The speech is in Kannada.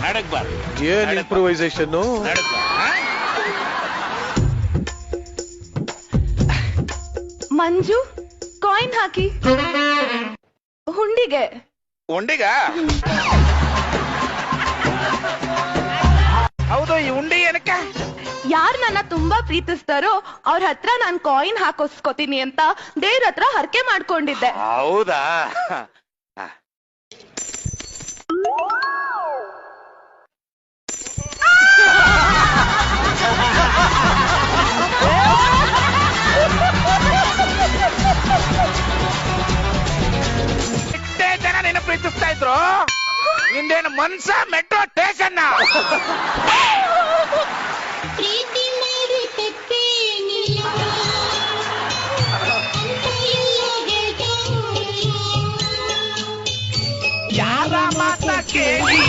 ನಡಗ್ಬಾರ್ದು. ಏನ್ ಇಂಪ್ರೂವೈಸೇಷನ್? ಮಂಜು ಕಾಯಿನ್ ಹಾಕಿ ಹುಂಡಿಗೆ. ಉಂಡಿಗ ಹೌದು, ಈ ಉಂಡಿ ಏನಕ್ಕ? ಯಾರ್ ನನ್ನ ತುಂಬಾ ಪ್ರೀತಿಸ್ತಾರೋ ಅವ್ರ ಹತ್ರ ನಾನ್ ಕಾಯಿನ್ ಹಾಕೋಸ್ಕೋತೀನಿ ಅಂತ ದೇವ್ರ ಹತ್ರ ಹರಕೆ ಮಾಡ್ಕೊಂಡಿದ್ದೆ. ಹೌದಾ? ಇಷ್ಟೇ ಜನ ನಿನ್ನ ಪ್ರೀತಿಸ್ತಾ ಇದ್ರು, ನಿಂದೇನು ಮನ್ಸ ಮೆಟ್ರೋ ಸ್ಟೇಷನ್? ಯಾರ ಮಾತ ಕೇಳಿ